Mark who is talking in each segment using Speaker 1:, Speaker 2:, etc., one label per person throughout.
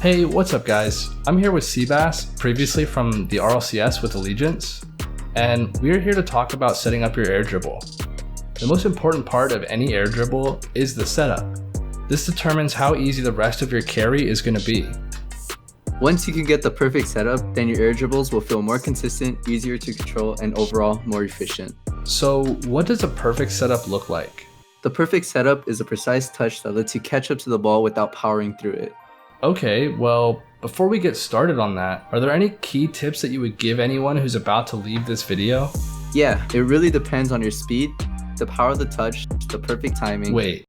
Speaker 1: Hey, what's up guys? I'm here with Seabass, previously from the RLCS with Allegiance, and we're here to talk about setting up your air dribble. The most important part of any air dribble is the setup. This determines how easy the rest of your carry is going to be.
Speaker 2: Once you can get the perfect setup, then your air dribbles will feel more consistent, easier to control, and overall more efficient.
Speaker 1: So what does a perfect setup look like?
Speaker 2: The perfect setup is a precise touch that lets you catch up to the ball without powering through it.
Speaker 1: Okay, well, before we get started on that, are there any key tips that you would give anyone who's about to leave this video?
Speaker 2: Yeah, it really depends on your speed, the power of the touch, the perfect timing.
Speaker 1: Wait,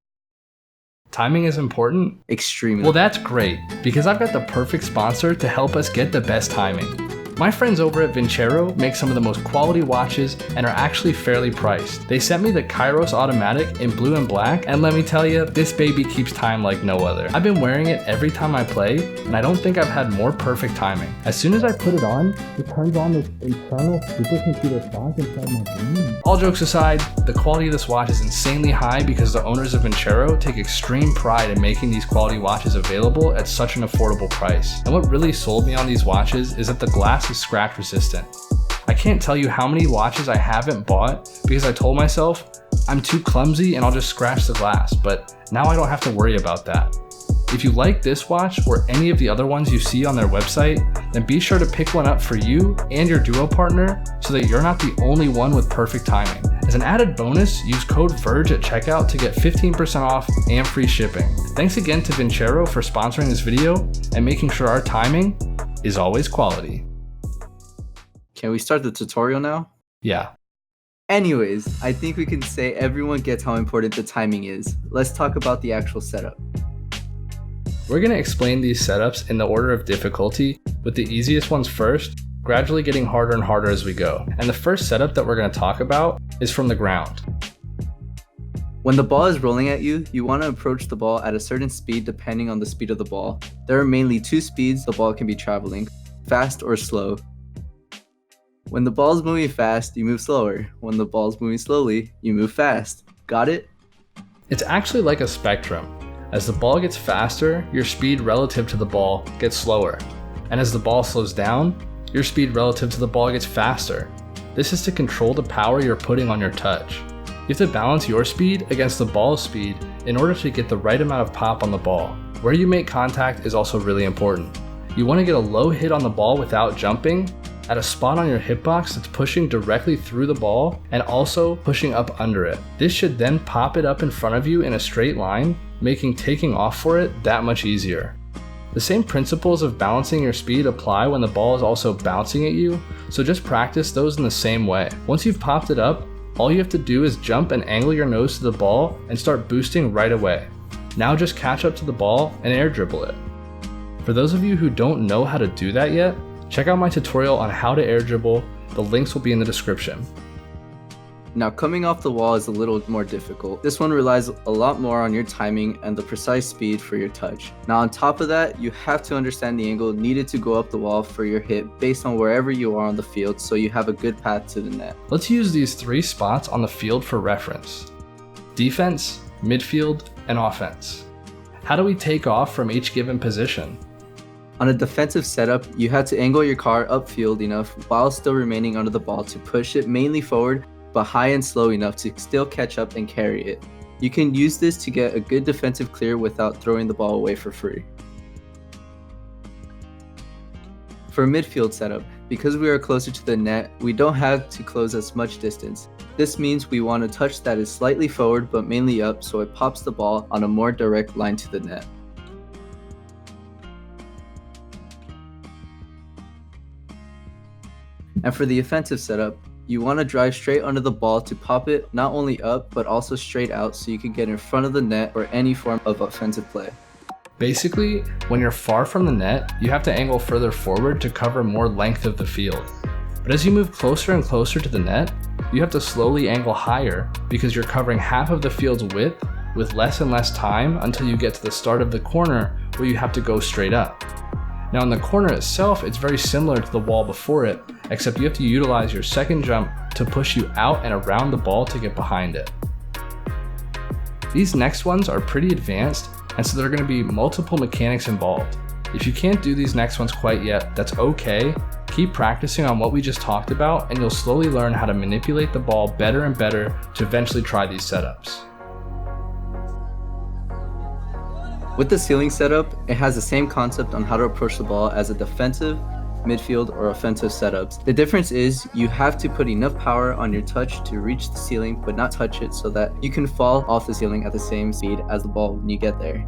Speaker 1: timing is important?
Speaker 2: Extremely.
Speaker 1: Well, that's great, because I've got the perfect sponsor to help us get the best timing. My friends over at Virge make some of the most quality watches and are actually fairly priced. They sent me the Kairos Automatic in blue and black, and let me tell you, this baby keeps time like no other. I've been wearing it every time I play, and I don't think I've had more perfect timing. As soon as I put it on, it turns on this internal supercomputer clock inside my brain. All jokes aside, the quality of this watch is insanely high because the owners of Virge take extreme pride in making these quality watches available at such an affordable price. And what really sold me on these watches is that the glass is scratch resistant. I can't tell you how many watches I haven't bought because I told myself I'm too clumsy and I'll just scratch the glass, but now I don't have to worry about that. If you like this watch or any of the other ones you see on their website, then be sure to pick one up for you and your duo partner so that you're not the only one with perfect timing. As an added bonus, use code VIRGE at checkout to get 15% off and free shipping. Thanks again to Virge for sponsoring this video and making sure our timing is always quality.
Speaker 2: Can we start the tutorial now?
Speaker 1: Yeah.
Speaker 2: Anyways, I think we can say everyone gets how important the timing is. Let's talk about the actual setup.
Speaker 1: We're going to explain these setups in the order of difficulty, with the easiest ones first, gradually getting harder and harder as we go. And the first setup that we're going to talk about is from the ground.
Speaker 2: When the ball is rolling at you, you want to approach the ball at a certain speed depending on the speed of the ball. There are mainly two speeds the ball can be traveling, fast or slow. When the ball is moving fast, you move slower. When the ball is moving slowly, you move fast. Got it?
Speaker 1: It's actually like a spectrum. As the ball gets faster, your speed relative to the ball gets slower. And as the ball slows down, your speed relative to the ball gets faster. This is to control the power you're putting on your touch. You have to balance your speed against the ball's speed in order to get the right amount of pop on the ball. Where you make contact is also really important. You want to get a low hit on the ball without jumping, at a spot on your hitbox that's pushing directly through the ball and also pushing up under it. This should then pop it up in front of you in a straight line, making taking off for it that much easier. The same principles of balancing your speed apply when the ball is also bouncing at you, so just practice those in the same way. Once you've popped it up, all you have to do is jump and angle your nose to the ball and start boosting right away. Now just catch up to the ball and air dribble it. For those of you who don't know how to do that yet, check out my tutorial on how to air dribble. The links will be in the description.
Speaker 2: Now, coming off the wall is a little more difficult. This one relies a lot more on your timing and the precise speed for your touch. Now, on top of that, you have to understand the angle needed to go up the wall for your hit based on wherever you are on the field so you have a good path to the net.
Speaker 1: Let's use these three spots on the field for reference: defense, midfield, and offense. How do we take off from each given position?
Speaker 2: On a defensive setup, you have to angle your car upfield enough while still remaining under the ball to push it mainly forward, but high and slow enough to still catch up and carry it. You can use this to get a good defensive clear without throwing the ball away for free. For a midfield setup, because we are closer to the net, we don't have to close as much distance. This means we want a touch that is slightly forward but mainly up so it pops the ball on a more direct line to the net. And for the offensive setup, you want to drive straight under the ball to pop it not only up but also straight out so you can get in front of the net or any form of offensive play.
Speaker 1: Basically, when you're far from the net, you have to angle further forward to cover more length of the field. But as you move closer and closer to the net, you have to slowly angle higher because you're covering half of the field's width with less and less time until you get to the start of the corner where you have to go straight up. Now in the corner itself, it's very similar to the wall before it, except you have to utilize your second jump to push you out and around the ball to get behind it. These next ones are pretty advanced, and so there are going to be multiple mechanics involved. If you can't do these next ones quite yet, that's okay. Keep practicing on what we just talked about and you'll slowly learn how to manipulate the ball better and better to eventually try these setups.
Speaker 2: With the ceiling setup, it has the same concept on how to approach the ball as a defensive, midfield, or offensive setups. The difference is you have to put enough power on your touch to reach the ceiling but not touch it so that you can fall off the ceiling at the same speed as the ball when you get there.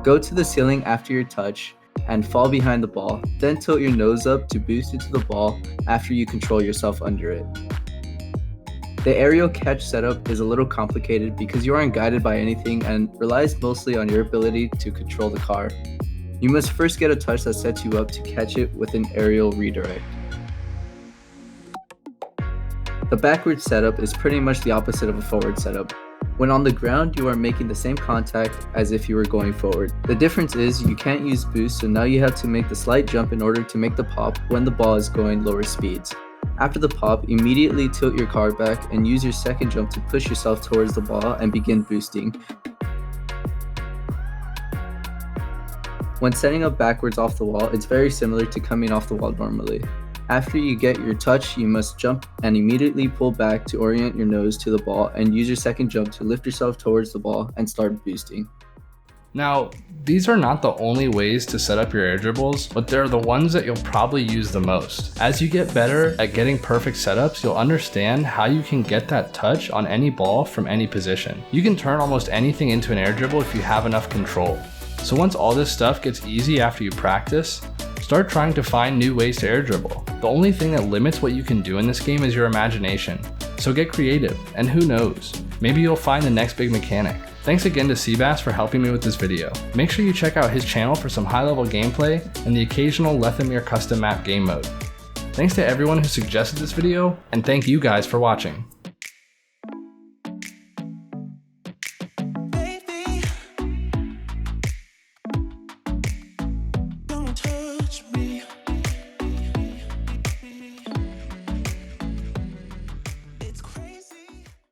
Speaker 2: Go to the ceiling after your touch and fall behind the ball, then tilt your nose up to boost into the ball after you control yourself under it. The aerial catch setup is a little complicated because you aren't guided by anything and relies mostly on your ability to control the car. You must first get a touch that sets you up to catch it with an aerial redirect. The backward setup is pretty much the opposite of a forward setup. When on the ground, you are making the same contact as if you were going forward. The difference is you can't use boost, so now you have to make the slight jump in order to make the pop when the ball is going lower speeds. After the pop, immediately tilt your car back and use your second jump to push yourself towards the ball and begin boosting. When setting up backwards off the wall, it's very similar to coming off the wall normally. After you get your touch, you must jump and immediately pull back to orient your nose to the ball and use your second jump to lift yourself towards the ball and start boosting.
Speaker 1: Now, these are not the only ways to set up your air dribbles, but they're the ones that you'll probably use the most. As you get better at getting perfect setups, you'll understand how you can get that touch on any ball from any position. You can turn almost anything into an air dribble if you have enough control. So once all this stuff gets easy after you practice, start trying to find new ways to air dribble. The only thing that limits what you can do in this game is your imagination. So get creative, and who knows, maybe you'll find the next big mechanic. Thanks again to Seabass for helping me with this video. Make sure you check out his channel for some high-level gameplay and the occasional Lethamyr custom map game mode. Thanks to everyone who suggested this video, and thank you guys for watching.